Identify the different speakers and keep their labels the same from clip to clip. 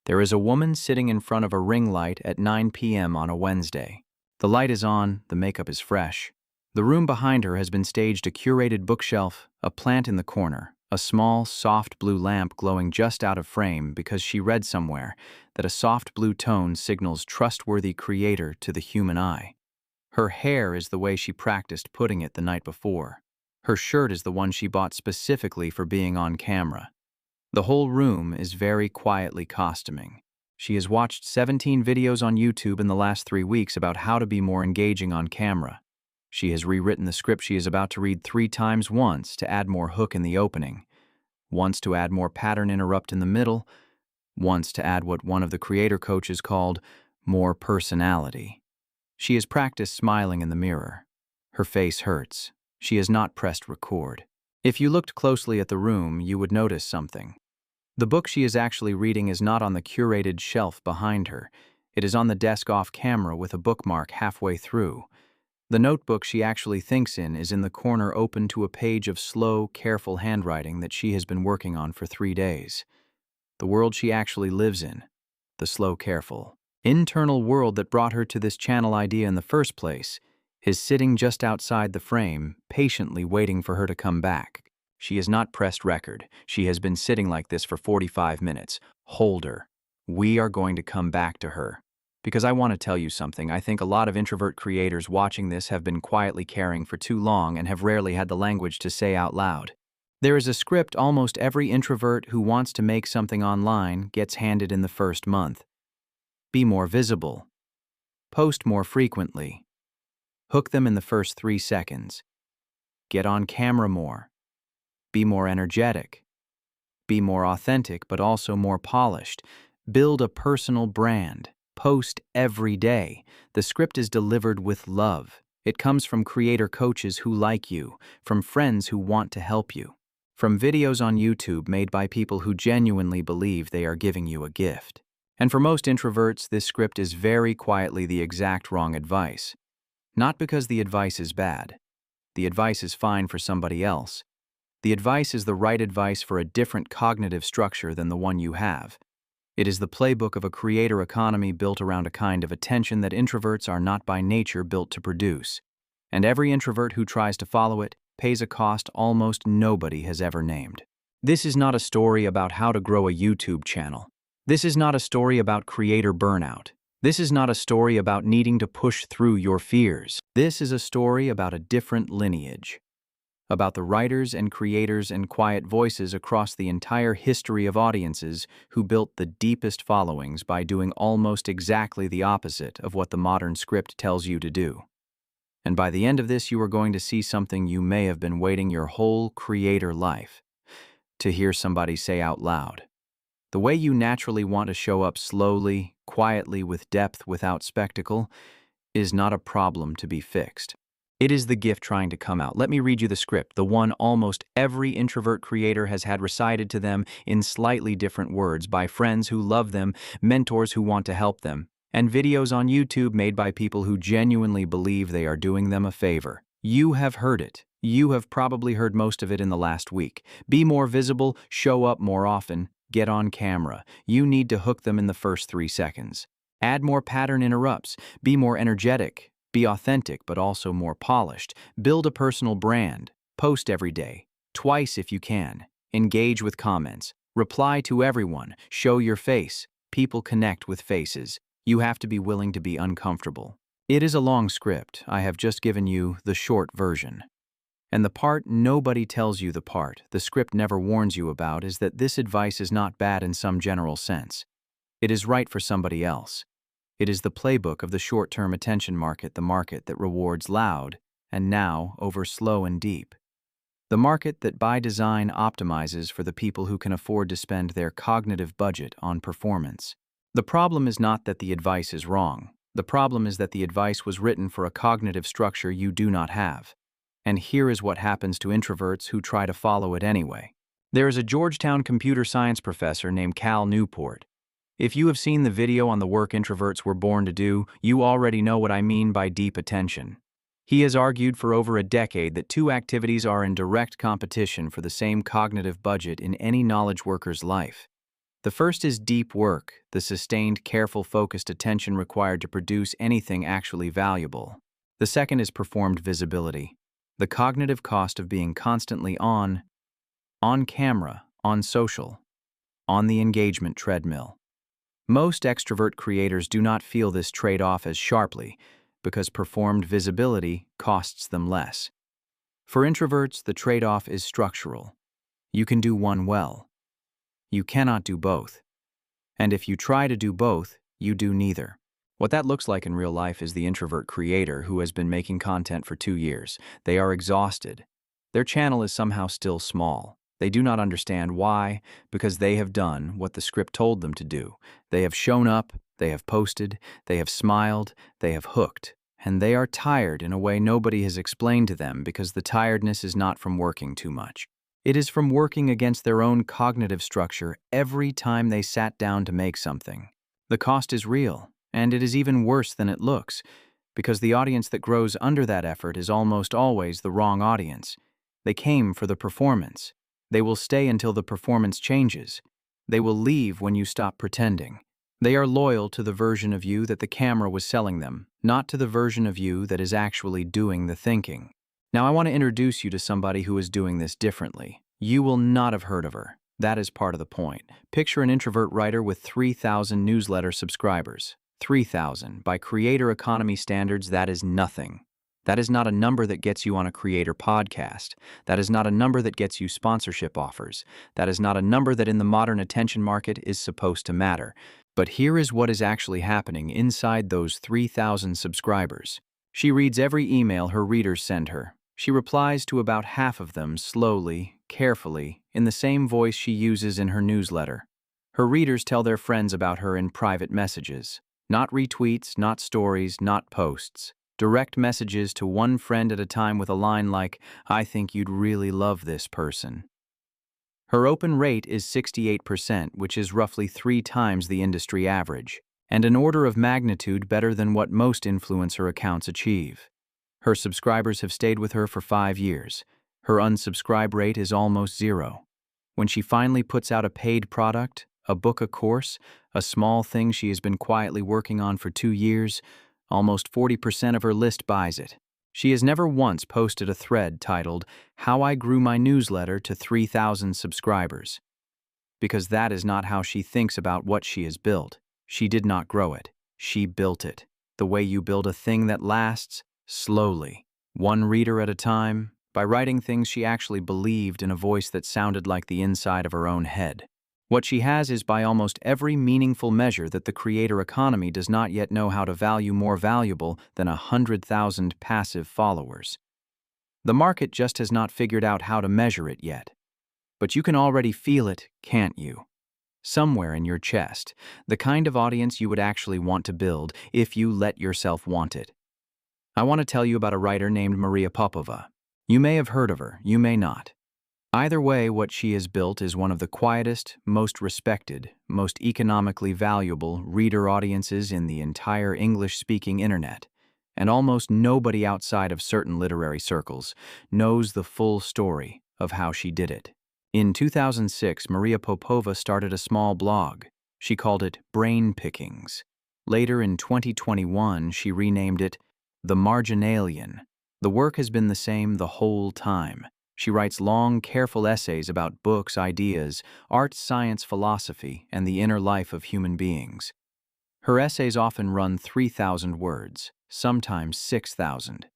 Speaker 1: There is a woman sitting in front of a ring light at 9 p.m. on a Wednesday. The light is on, the makeup is fresh. The room behind her has been staged a curated bookshelf, a plant in the corner, a small, soft blue lamp glowing just out of frame because she read somewhere that a soft blue tone signals trustworthy creator to the human eye. Her hair is the way she practiced putting it the night before. Her shirt is the one she bought specifically for being on camera. The whole room is very quietly costuming. She has watched 17 videos on YouTube in the last 3 weeks about how to be more engaging on camera. She has rewritten the script she is about to read 3 times, once to add more hook in the opening, once to add more pattern interrupt in the middle, once to add what one of the creator coaches called more personality. She has practiced smiling in the mirror. Her face hurts. She has not pressed record. If you looked closely at the room, you would notice something. The book she is actually reading is not on the curated shelf behind her. It is on the desk off camera with a bookmark halfway through. The notebook she actually thinks in is in the corner open to a page of slow, careful handwriting that she has been working on for 3 days. The world she actually lives in, the slow, careful, internal world that brought her to this channel idea in the first place, is sitting just outside the frame, patiently waiting for her to come back. She has not pressed record. She has been sitting like this for 45 minutes. Hold her. We are going to come back to her. Because I want to tell you something. I think a lot of introvert creators watching this have been quietly caring for too long and have rarely had the language to say out loud. There is a script almost every introvert who wants to make something online gets handed in the first month. Be more visible. Post more frequently. Hook them in the first 3 seconds. Get on camera more. Be more energetic. Be more authentic, but also more polished. Build a personal brand. Post every day. The script is delivered with love. It comes from creator coaches who like you, from friends who want to help you, from videos on YouTube made by people who genuinely believe they are giving you a gift. And for most introverts, this script is very quietly the exact wrong advice. Not because the advice is bad. The advice is fine for somebody else. The advice is the right advice for a different cognitive structure than the one you have. It is the playbook of a creator economy built around a kind of attention that introverts are not by nature built to produce. And every introvert who tries to follow it pays a cost almost nobody has ever named. This is not a story about how to grow a YouTube channel. This is not a story about creator burnout. This is not a story about needing to push through your fears. This is a story about a different lineage. About the writers and creators and quiet voices across the entire history of audiences who built the deepest followings by doing almost exactly the opposite of what the modern script tells you to do. And by the end of this, you are going to see something you may have been waiting your whole creator life to hear somebody say out loud. The way you naturally want to show up slowly, quietly, with depth, without spectacle, is not a problem to be fixed. It is the gift trying to come out. Let me read you the script, the one almost every introvert creator has had recited to them in slightly different words by friends who love them, mentors who want to help them, and videos on YouTube made by people who genuinely believe they are doing them a favor. You have heard it. You have probably heard most of it in the last week. Be more visible, show up more often, get on camera. You need to hook them in the first 3 seconds. Add more pattern interrupts. Be more energetic. Be authentic, but also more polished. Build a personal brand. Post every day, twice if you can. Engage with comments. Reply to everyone. Show your face. People connect with faces. You have to be willing to be uncomfortable. It is a long script. I have just given you the short version. And the part nobody tells you, the part the script never warns you about, is that this advice is not bad in some general sense. It is right for somebody else. It is the playbook of the short-term attention market, the market that rewards loud and now over slow and deep. The market that by design optimizes for the people who can afford to spend their cognitive budget on performance. The problem is not that the advice is wrong. The problem is that the advice was written for a cognitive structure you do not have. And here is what happens to introverts who try to follow it anyway. There is a Georgetown computer science professor named Cal Newport. If you have seen the video on the work introverts were born to do, you already know what I mean by deep attention. He has argued for over a decade that 2 activities are in direct competition for the same cognitive budget in any knowledge worker's life. The first is deep work, the sustained, careful, focused attention required to produce anything actually valuable. The second is performed visibility, the cognitive cost of being constantly on camera, on social, on the engagement treadmill. Most extrovert creators do not feel this trade-off as sharply because performed visibility costs them less. For introverts, the trade-off is structural. You can do one well. You cannot do both. And if you try to do both, you do neither. What that looks like in real life is the introvert creator who has been making content for 2 years. They are exhausted. Their channel is somehow still small. They do not understand why, because they have done what the script told them to do. They have shown up, they have posted, they have smiled, they have hooked. And they are tired in a way nobody has explained to them because the tiredness is not from working too much. It is from working against their own cognitive structure every time they sat down to make something. The cost is real, and it is even worse than it looks, because the audience that grows under that effort is almost always the wrong audience. They came for the performance. They will stay until the performance changes. They will leave when you stop pretending. They are loyal to the version of you that the camera was selling them, not to the version of you that is actually doing the thinking. Now I want to introduce you to somebody who is doing this differently. You will not have heard of her. That is part of the point. Picture an introvert writer with 3,000 newsletter subscribers. 3,000. By creator economy standards, that is nothing. That is not a number that gets you on a creator podcast. That is not a number that gets you sponsorship offers. That is not a number that in the modern attention market is supposed to matter. But here is what is actually happening inside those 3,000 subscribers. She reads every email her readers send her. She replies to about half of them slowly, carefully, in the same voice she uses in her newsletter. Her readers tell their friends about her in private messages. Not retweets, not stories, not posts. Direct messages to one friend at a time with a line like, "I think you'd really love this person." Her open rate is 68%, which is roughly 3 times the industry average, and an order of magnitude better than what most influencer accounts achieve. Her subscribers have stayed with her for 5 years. Her unsubscribe rate is almost 0. When she finally puts out a paid product, a book, a course, a small thing she has been quietly working on for 2 years, almost 40% of her list buys it. She has never once posted a thread titled, "How I Grew My Newsletter to 3,000 Subscribers." Because that is not how she thinks about what she has built. She did not grow it. She built it. The way you build a thing that lasts, slowly, one reader at a time, by writing things she actually believed in a voice that sounded like the inside of her own head. What she has is by almost every meaningful measure that the creator economy does not yet know how to value more valuable than 100,000 passive followers. The market just has not figured out how to measure it yet. But you can already feel it, can't you? Somewhere in your chest, the kind of audience you would actually want to build if you let yourself want it. I want to tell you about a writer named Maria Popova. You may have heard of her, you may not. Either way, what she has built is one of the quietest, most respected, most economically valuable reader audiences in the entire English-speaking internet, and almost nobody outside of certain literary circles knows the full story of how she did it. In 2006, Maria Popova started a small blog. She called it Brain Pickings. Later in 2021, she renamed it The Marginalian. The work has been the same the whole time. She writes long, careful essays about books, ideas, art, science, philosophy, and the inner life of human beings. Her essays often run 3,000 words, sometimes 6,000.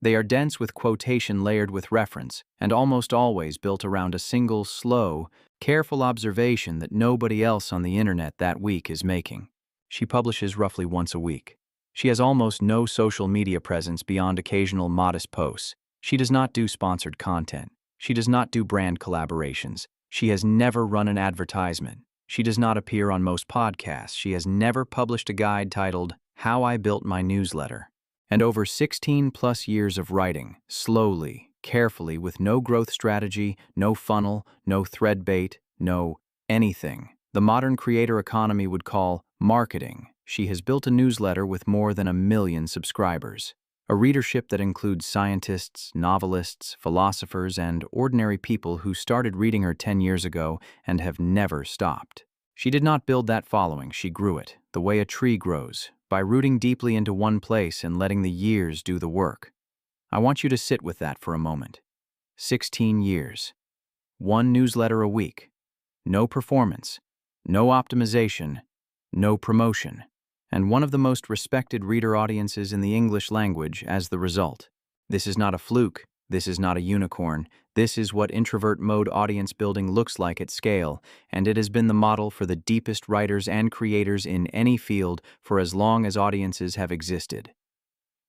Speaker 1: They are dense with quotation layered with reference, and almost always built around a single, slow, careful observation that nobody else on the internet that week is making. She publishes roughly once a week. She has almost no social media presence beyond occasional modest posts. She does not do sponsored content. She does not do brand collaborations. She has never run an advertisement. She does not appear on most podcasts. She has never published a guide titled, How I Built My Newsletter. And over 16 plus years of writing, slowly, carefully, with no growth strategy, no funnel, no thread bait, no anything, the modern creator economy would call marketing. She has built a newsletter with more than 1 million subscribers. A readership that includes scientists, novelists, philosophers, and ordinary people who started reading her 10 years ago and have never stopped. She did not build that following, she grew it, the way a tree grows, by rooting deeply into one place and letting the years do the work. I want you to sit with that for a moment. 16 years. One newsletter a week. No performance. No optimization. No promotion. And one of the most respected reader audiences in the English language as the result. This is not a fluke. This is not a unicorn. This is what introvert mode audience building looks like at scale, and it has been the model for the deepest writers and creators in any field for as long as audiences have existed.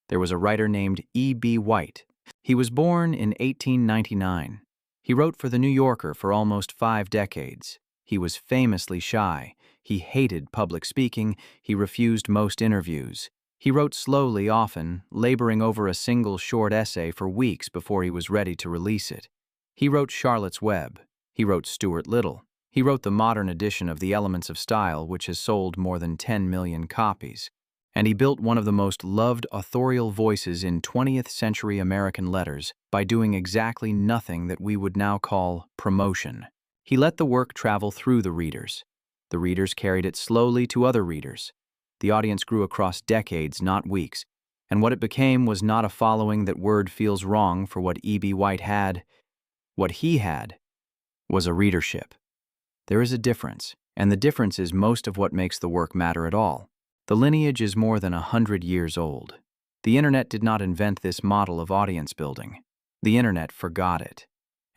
Speaker 1: There was a writer named E.B. White. He was born in 1899. He wrote for The New Yorker for almost 5 decades. He was famously shy. He hated public speaking. He refused most interviews. He wrote slowly often, laboring over a single short essay for weeks before he was ready to release it. He wrote Charlotte's Web. He wrote Stuart Little. He wrote the modern edition of The Elements of Style, which has sold more than 10 million copies. And he built one of the most loved authorial voices in 20th century American letters by doing exactly nothing that we would now call promotion. He let the work travel through the readers. The readers carried it slowly to other readers. The audience grew across decades, not weeks, and what it became was not a following that word feels wrong for what E.B. White had. What he had was a readership. There is a difference, and the difference is most of what makes the work matter at all. The lineage is more than 100 years old. The internet did not invent this model of audience building. The internet forgot it.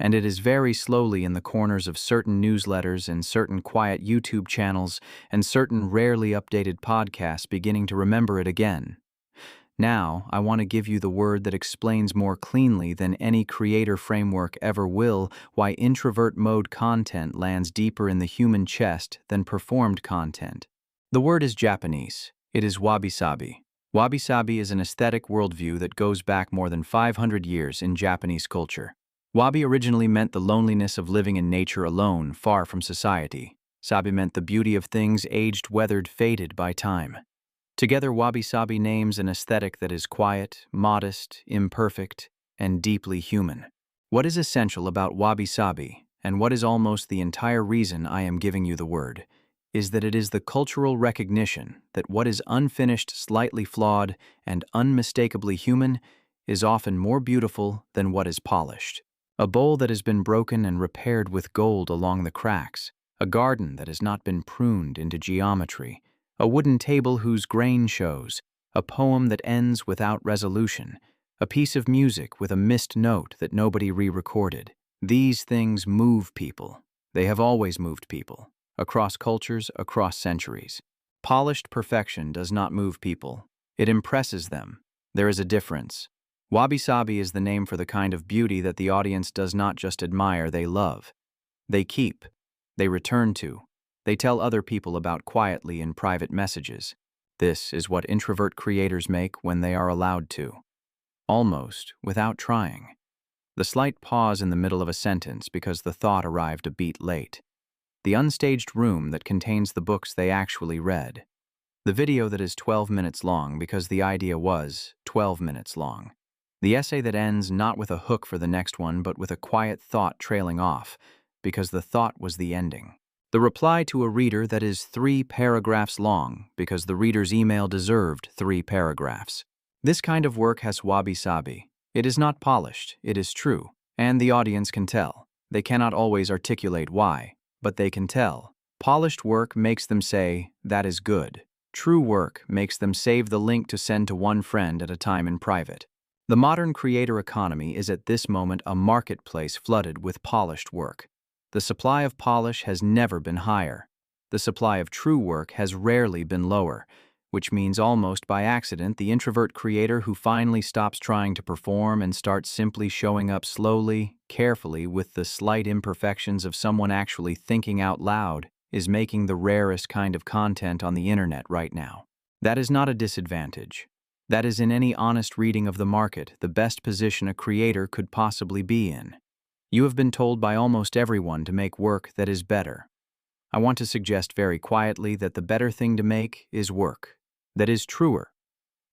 Speaker 1: And it is very slowly in the corners of certain newsletters and certain quiet YouTube channels and certain rarely updated podcasts beginning to remember it again. Now, I want to give you the word that explains more cleanly than any creator framework ever will why introvert mode content lands deeper in the human chest than performed content. The word is Japanese. It is wabi-sabi. Wabi-sabi is an aesthetic worldview that goes back more than 500 years in Japanese culture. Wabi originally meant the loneliness of living in nature alone, far from society. Sabi meant the beauty of things aged, weathered, faded by time. Together, wabi-sabi names an aesthetic that is quiet, modest, imperfect, and deeply human. What is essential about wabi-sabi, and what is almost the entire reason I am giving you the word, is that it is the cultural recognition that what is unfinished, slightly flawed, and unmistakably human is often more beautiful than what is polished. A bowl that has been broken and repaired with gold along the cracks, a garden that has not been pruned into geometry, a wooden table whose grain shows, a poem that ends without resolution, a piece of music with a missed note that nobody re-recorded. These things move people. They have always moved people, across cultures, across centuries. Polished perfection does not move people. It impresses them. There is a difference. Wabi-sabi is the name for the kind of beauty that the audience does not just admire, they love. They keep. They return to. They tell other people about quietly in private messages. This is what introvert creators make when they are allowed to. Almost without trying. The slight pause in the middle of a sentence because the thought arrived a beat late. The unstaged room that contains the books they actually read. The video that is 12 minutes long because the idea was 12 minutes long. The essay that ends not with a hook for the next one, but with a quiet thought trailing off, because the thought was the ending. The reply to a reader that is 3 paragraphs long, because the reader's email deserved 3 paragraphs. This kind of work has wabi-sabi. It is not polished, it is true, and the audience can tell. They cannot always articulate why, but they can tell. Polished work makes them say, "That is good." True work makes them save the link to send to one friend at a time in private. The modern creator economy is at this moment a marketplace flooded with polished work. The supply of polish has never been higher. The supply of true work has rarely been lower, which means almost by accident the introvert creator who finally stops trying to perform and starts simply showing up slowly, carefully with the slight imperfections of someone actually thinking out loud is making the rarest kind of content on the internet right now. That is not a disadvantage. That is, in any honest reading of the market, the best position a creator could possibly be in. You have been told by almost everyone to make work that is better. I want to suggest very quietly that the better thing to make is work that is truer.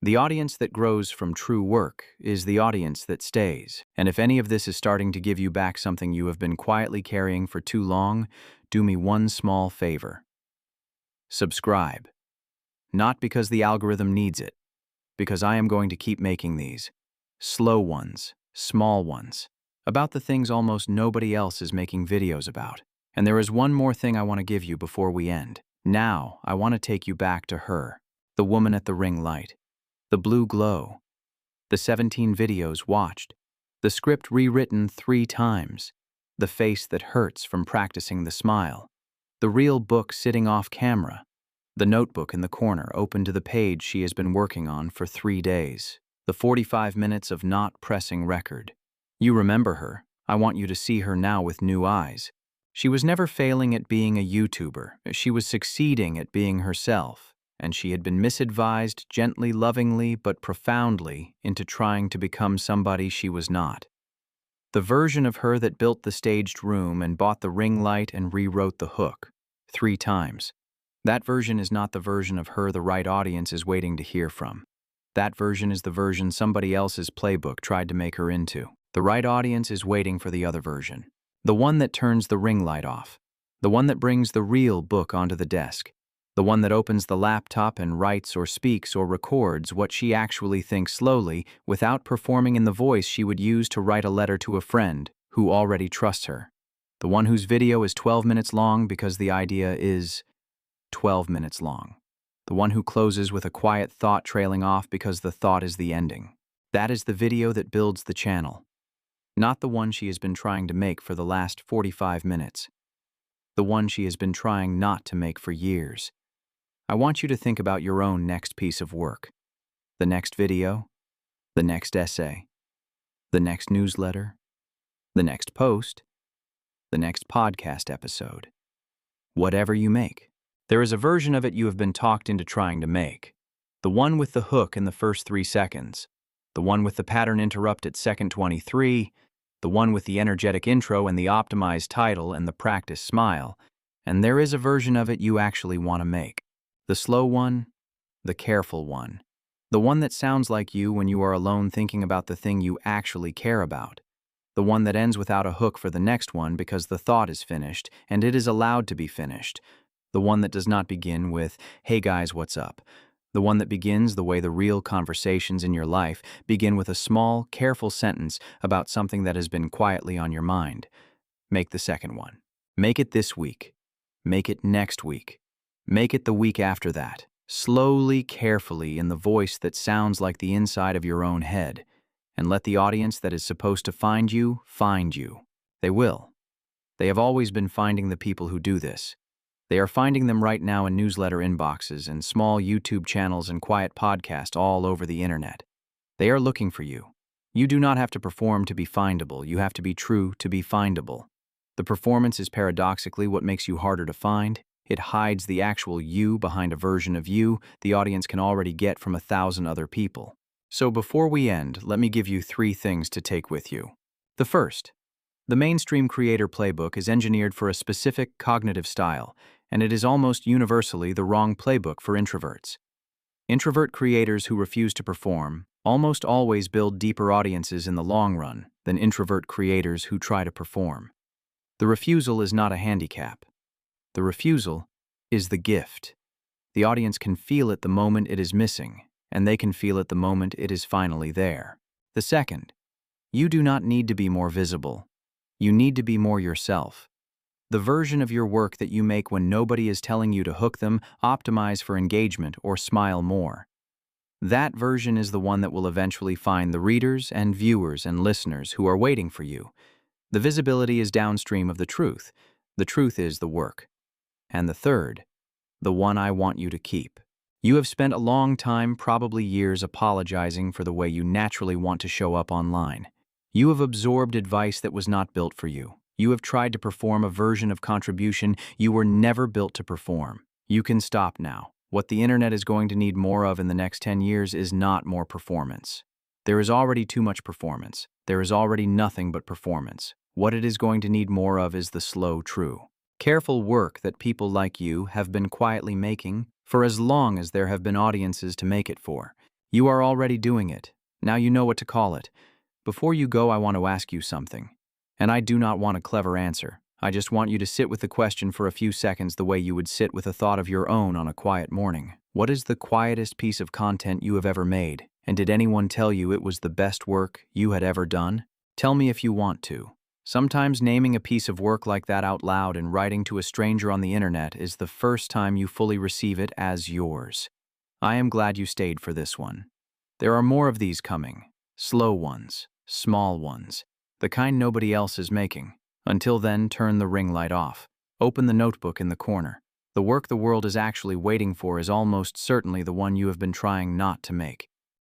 Speaker 1: The audience that grows from true work is the audience that stays. And if any of this is starting to give you back something you have been quietly carrying for too long, do me one small favor. subscribe. Not because the algorithm needs it, because I am going to keep making these. Slow ones, small ones, about the things almost nobody else is making videos about. And there is one more thing I want to give you before we end. Now, I want to take you back to her, the woman at the ring light, the blue glow, the 17 videos watched, the script rewritten 3 times, the face that hurts from practicing the smile, the real book sitting off camera, the notebook in the corner open to the page she has been working on for 3 days, the 45 minutes of not pressing record. You remember her. I want you to see her now with new eyes. She was never failing at being a YouTuber. She was succeeding at being herself, and she had been misadvised gently, lovingly, but profoundly into trying to become somebody she was not. The version of her that built the staged room and bought the ring light and rewrote the hook 3 times. That version is not the version of her the right audience is waiting to hear from. That version is the version somebody else's playbook tried to make her into. The right audience is waiting for the other version. The one that turns the ring light off. The one that brings the real book onto the desk. The one that opens the laptop and writes or speaks or records what she actually thinks slowly without performing in the voice she would use to write a letter to a friend who already trusts her. The one whose video is 12 minutes long because the idea is 12 minutes long. The one who closes with a quiet thought trailing off because the thought is the ending. That is the video that builds the channel. Not the one she has been trying to make for the last 45 minutes. The one she has been trying not to make for years. I want you to think about your own next piece of work. The next video, the next essay, the next newsletter, the next post, the next podcast episode. Whatever you make. There is a version of it you have been talked into trying to make. The one with the hook in the first 3 seconds. The one with the pattern interrupt at second 23. The one with the energetic intro and the optimized title and the practice smile. And there is a version of it you actually want to make. The slow one, the careful one. The one that sounds like you when you are alone thinking about the thing you actually care about. The one that ends without a hook for the next one because the thought is finished and it is allowed to be finished. The one that does not begin with, "Hey guys, what's up?" The one that begins the way the real conversations in your life begin with a small, careful sentence about something that has been quietly on your mind. Make the second one. Make it this week. Make it next week. Make it the week after that. Slowly, carefully, in the voice that sounds like the inside of your own head. And let the audience that is supposed to find you. They will. They have always been finding the people who do this. They are finding them right now in newsletter inboxes and small YouTube channels and quiet podcasts all over the internet. They are looking for you. You do not have to perform to be findable. You have to be true to be findable. The performance is paradoxically what makes you harder to find. It hides the actual you behind a version of you the audience can already get from 1,000 other people. So before we end, let me give you 3 things to take with you. The first, the mainstream creator playbook is engineered for a specific cognitive style, and it is almost universally the wrong playbook for introverts. Introvert creators who refuse to perform almost always build deeper audiences in the long run than introvert creators who try to perform. The refusal is not a handicap. The refusal is the gift. The audience can feel it the moment it is missing, and they can feel it the moment it is finally there. The second, you do not need to be more visible. You need to be more yourself. The version of your work that you make when nobody is telling you to hook them, optimize for engagement, or smile more. That version is the one that will eventually find the readers and viewers and listeners who are waiting for you. The visibility is downstream of the truth. The truth is the work. And the third, the one I want you to keep. You have spent a long time, probably years, apologizing for the way you naturally want to show up online. You have absorbed advice that was not built for you. You have tried to perform a version of contribution you were never built to perform. You can stop now. What the internet is going to need more of in the next 10 years is not more performance. There is already too much performance. There is already nothing but performance. What it is going to need more of is the slow, true, careful work that people like you have been quietly making for as long as there have been audiences to make it for. You are already doing it. Now you know what to call it. Before you go, I want to ask you something. And I do not want a clever answer. I just want you to sit with the question for a few seconds the way you would sit with a thought of your own on a quiet morning. What is the quietest piece of content you have ever made? And did anyone tell you it was the best work you had ever done? Tell me if you want to. Sometimes naming a piece of work like that out loud and writing to a stranger on the internet is the first time you fully receive it as yours. I am glad you stayed for this one. There are more of these coming. Slow ones, small ones, the kind nobody else is making. Until then, turn the ring light off. Open the notebook in the corner. The work the world is actually waiting for is almost certainly the one you have been trying not to make.